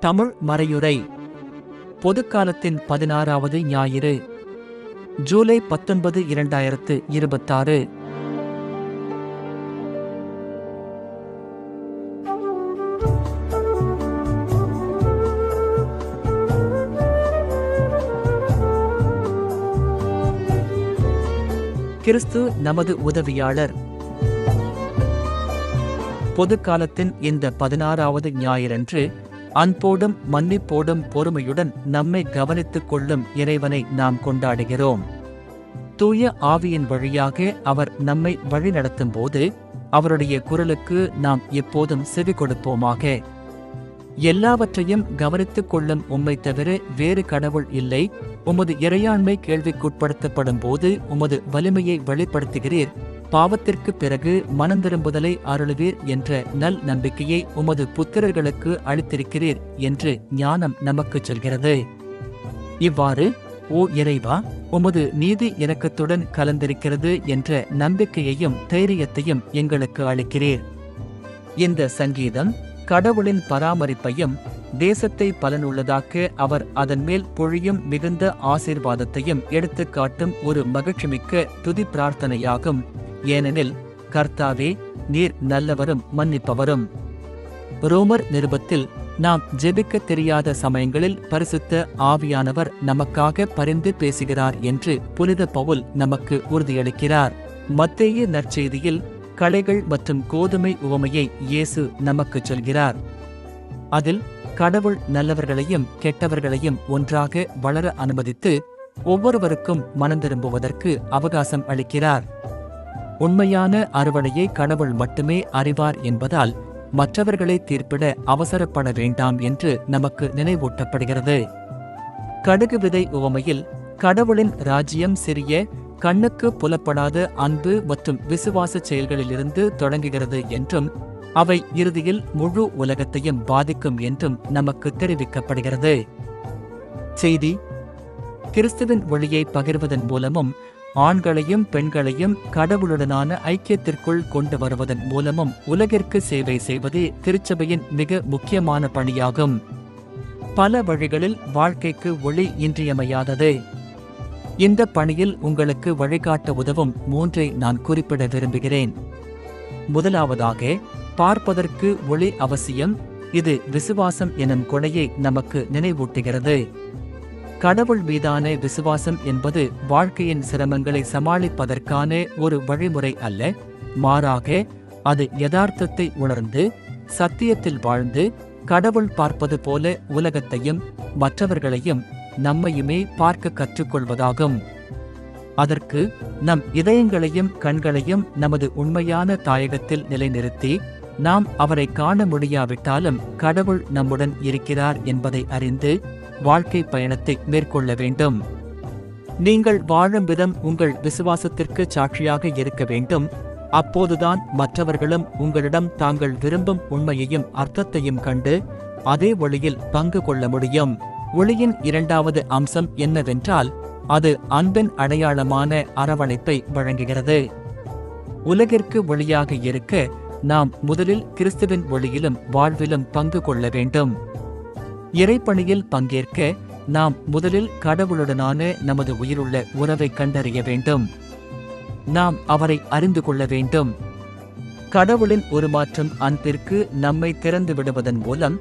தமிழ் மறையுரை பொதுக்காலத்தின் 16வது ஞாயிறு ஜூலை 19, 2026. கிறிஸ்து நமது உதவியாளர். பொதுக்காலத்தின் இந்த 16வது ஞாயிறன்று அன்போடும் மன்னிப்போடும் பொறுமையுடன் நம்மை கவனித்துக் கொள்ளும் இறைவனை நாம் கொண்டாடுகிறோம். தூய ஆவியின் வழியாக அவர் நம்மை வழிநடத்தும் போது அவருடைய குரலுக்கு நாம் எப்போதும் செவி கொடுப்போமாக. எல்லாவற்றையும் கவனித்துக் கொள்ளும் உம்மை தவிர வேறு கடவுள் இல்லை. உமது இறையாண்மை கேள்விக்குட்படுத்தப்படும் போது உமது வலிமையை வெளிப்படுத்துகிறீர். பாவத்திற்கு பிறகு மனம் திரும்புதலை அருளுவீர் என்ற நல் நம்பிக்கையை உமது புத்திரர்களுக்கு அளித்திருக்கிறீர் என்று ஞானம் நமக்குச் சொல்கிறது. இவ்வாறு, ஓ இறைவா, உமது நீதி இரக்கத்துடன் கலந்திருக்கிறது என்ற நம்பிக்கையையும் தைரியத்தையும் எங்களுக்கு அளிக்கிறீர். இந்த சங்கீதம் கடவுளின் பராமரிப்பையும் தேசத்தை பலனுள்ளதாக்க அவர் அதன் மேல் பொழியும் மிகுந்த ஆசீர்வாதத்தையும் எடுத்துக்காட்டும் ஒரு மகிழ்ச்சிமிக்க துதி பிரார்த்தனையாகும். ஏனெனில், கர்த்தாவே, நீர் நல்லவரும் மன்னிப்பவரும். ரோமர் நிருபத்தில் நாம் ஜெபிக்க தெரியாத சமயங்களில் பரிசுத்த ஆவியானவர் நமக்காக பரிந்து பேசுகிறார் என்று புனித பவுல் நமக்கு உறுதியளிக்கிறார். மத்தேயு நற்செய்தியில் களைகள் மற்றும் கோதுமை உவமையை இயேசு நமக்குச் சொல்கிறார். அதில் கடவுள் நல்லவர்களையும் கெட்டவர்களையும் ஒன்றாக வளர அனுமதித்து ஒவ்வொருவருக்கும் மனம் திரும்புவதற்கு அவகாசம் அளிக்கிறார். உண்மையான அறுவடையை கடவுள் மட்டுமே அறிவார் என்பதால் மற்றவர்களை தீர்ப்பிட அவசரப்பட வேண்டாம் என்று நமக்கு நினைவூட்டப்படுகிறது. கடுகு விதை உவமையில் கடவுளின் ராஜ்யம் சிறிய, கண்ணுக்கு புலப்படாத அன்பு மற்றும் விசுவாச செயல்களிலிருந்து தொடங்குகிறது என்றும் அவை இறுதியில் முழு உலகத்தையும் பாதிக்கும் என்றும் நமக்கு தெரிவிக்கப்படுகிறது. செய்தி: கிறிஸ்துவின் ஒளியை பகிர்வதன் மூலமும் ஆண்களையும் பெண்களையும் கடவுளுடனான ஐக்கியத்திற்குள் கொண்டு வருவதன் மூலமும் உலகிற்கு சேவை செய்வதே திருச்சபையின் மிக முக்கியமான பணியாகும். பல வழிகளில் வாழ்க்கைக்கு ஒளி இன்றியமையாதது. இந்த பணியில் உங்களுக்கு வழிகாட்ட உதவும் 3 நான் குறிப்பிட விரும்புகிறேன். முதலாவதாக, பார்ப்பதற்கு ஒளி அவசியம். இது விசுவாசம் எனும் கொடையை நமக்கு நினைவூட்டுகிறது. கடவுள் மீதான விசுவாசம் என்பது வாழ்க்கையின் சிரமங்களை சமாளிப்பதற்கான ஒரு வழிமுறை அல்ல. மாறாக, அது யதார்த்தத்தை உணர்ந்து சத்தியத்தில் வாழ்ந்து கடவுள் பார்ப்பது போல உலகத்தையும் மற்றவர்களையும் நம்மையுமே பார்க்க கற்றுக்கொள்வதாகும். அதற்கு நம் இதயங்களையும் கண்களையும் நமது உண்மையான தாயகத்தில் நிலைநிறுத்தி நாம் அவரை காண முடியாவிட்டாலும் கடவுள் நம்முடன் இருக்கிறார் என்பதை அறிந்து வாழ்க்கை பயணத்தை மேற்கொள்ள வேண்டும். நீங்கள் வாழும் விதம் உங்கள் விசுவாசத்திற்கு சாட்சியாக இருக்க வேண்டும். அப்போதுதான் மற்றவர்களும் உங்களிடம் தாங்கள் விரும்பும் உண்மையையும் அர்த்தத்தையும் கண்டு அதே ஒளியில் பங்கு கொள்ள முடியும். ஒளியின் 2வது அம்சம் என்னவென்றால், அது அன்பின் அடையாளமான அரவணைப்பை வழங்குகிறது. உலகிற்கு ஒளியாக இருக்க நாம் முதலில் கிறிஸ்துவின் ஒளியிலும் வாழ்விலும் பங்கு கொள்ள வேண்டும். இறைப்பணியில் பங்கேற்க நாம் முதலில் கடவுளுடனான நமது உயிருள்ள உறவை கண்டறிய வேண்டும். நாம் அவரை அறிந்து கொள்ள வேண்டும். கடவுளின் உருமாற்றும் அன்பிற்கு நம்மை திறந்து விடுவதன் மூலம்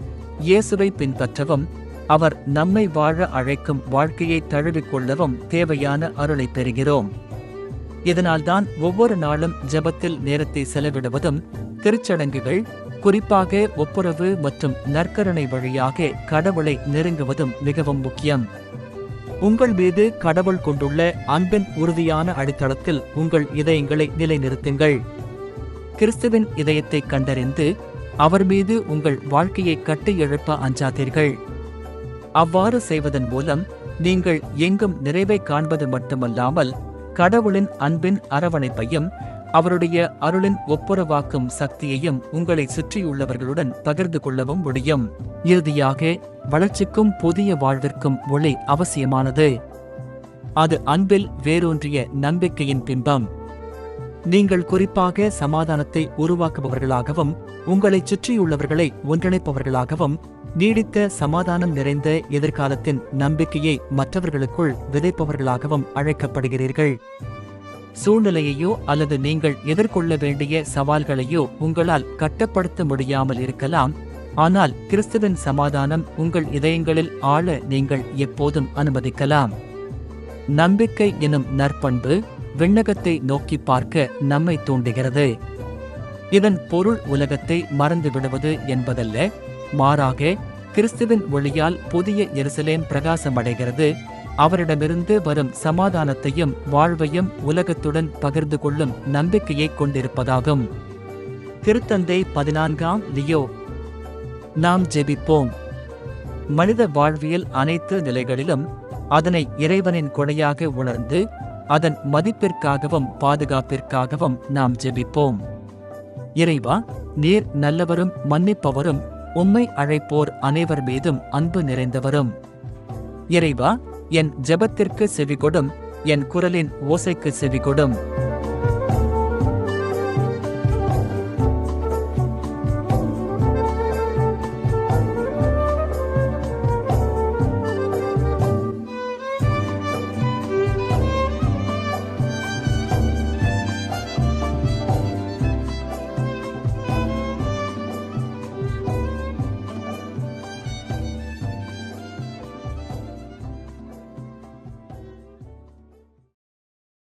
இயேசுவை பின்பற்றவும் அவர் நம்மை வாழ அழைக்கும் வாழ்க்கையை தழுவிக்கொள்ளவும் தேவையான அருளை பெறுகிறோம். இதனால்தான் ஒவ்வொரு நாளும் ஜெபத்தில் நேரத்தை செலவிடுவதும் திருச்சடங்குகள், குறிப்பாக ஒப்புரவு மற்றும் நற்கருணை வழியாக கடவுளை நெருங்குவதும் மிகவும் முக்கியம். உங்கள் மீது கடவுள் கொண்டுள்ள அன்பின் உறுதியான அடித்தளத்தில் உங்கள் இதயங்களை நிலைநிறுத்துங்கள். கிறிஸ்துவின் இதயத்தை கண்டறிந்து அவர் மீது உங்கள் வாழ்க்கையை கட்டி எழுப்ப அஞ்சாதீர்கள். அவ்வாறு செய்வதன் மூலம் நீங்கள் எங்கும் நிறைவை காண்பது மட்டுமல்லாமல் கடவுளின் அன்பின் அரவணைப்பையும் அவருடைய அருளின் ஒப்புரவாக்கும் சக்தியையும் உங்களை சுற்றியுள்ளவர்களுடன் பகிர்ந்து கொள்ளவும் முடியும். இறுதியாக, வளர்ச்சிக்கும் புதிய வாழ்விற்கும் ஒளி அவசியமானது. அது அன்பில் வேரூன்றிய நம்பிக்கையின் பிம்பம். நீங்கள் குறிப்பாக சமாதானத்தை உருவாக்குபவர்களாகவும் உங்களைச் சுற்றியுள்ளவர்களை ஒன்றிணைப்பவர்களாகவும் நீடித்த சமாதானம் நிறைந்த எதிர்காலத்தின் நம்பிக்கையை மற்றவர்களுக்குள் விதைப்பவர்களாகவும் அழைக்கப்படுகிறீர்கள். சூழ்நிலையையோ அல்லது நீங்கள் எதிர்கொள்ள வேண்டிய சவால்களையோ உங்களால் கட்டுப்படுத்த முடியாமல் இருக்கலாம். ஆனால் கிறிஸ்துவின் சமாதானம் உங்கள் இதயங்களில் ஆள நீங்கள் எப்போதும் அனுமதிக்கலாம். நம்பிக்கை எனும் நற்பண்பு விண்ணகத்தை நோக்கி பார்க்க நம்மை தூண்டுகிறது. இதன் பொருள் உலகத்தை மறந்து விடுவது என்பதல்ல, மாறாக கிறிஸ்துவின் ஒளியால் புதிய எருசலேம் பிரகாசமடைகிறது. அவரிடமிருந்து வரும் சமாதானத்தையும் வாழ்வையும் உலகத்துடன் பகிர்ந்து கொள்ளும் நம்பிக்கையை கொண்டிருப்பதாகும். திருத்தந்தை 14ஆம் லியோ. நாம் ஜெபிப்போம். மனித வாழ்வியல் அனைத்து நிலைகளிலும் அதனை இறைவனின் கொடையாக உணர்ந்து அதன் மதிப்பிற்காகவும் பாதுகாப்பிற்காகவும் நாம் ஜெபிப்போம். இறைவா, நீர் நல்லவரும் மன்னிப்பவரும் உம்மை அழைப்போர் அனைவர் மீதும் அன்பு நிறைந்தவரும். இறைவா, என் ஜெபத்திற்கு செவிகொடும், என் குரலின் ஓசைக்கு செவிகொடும்.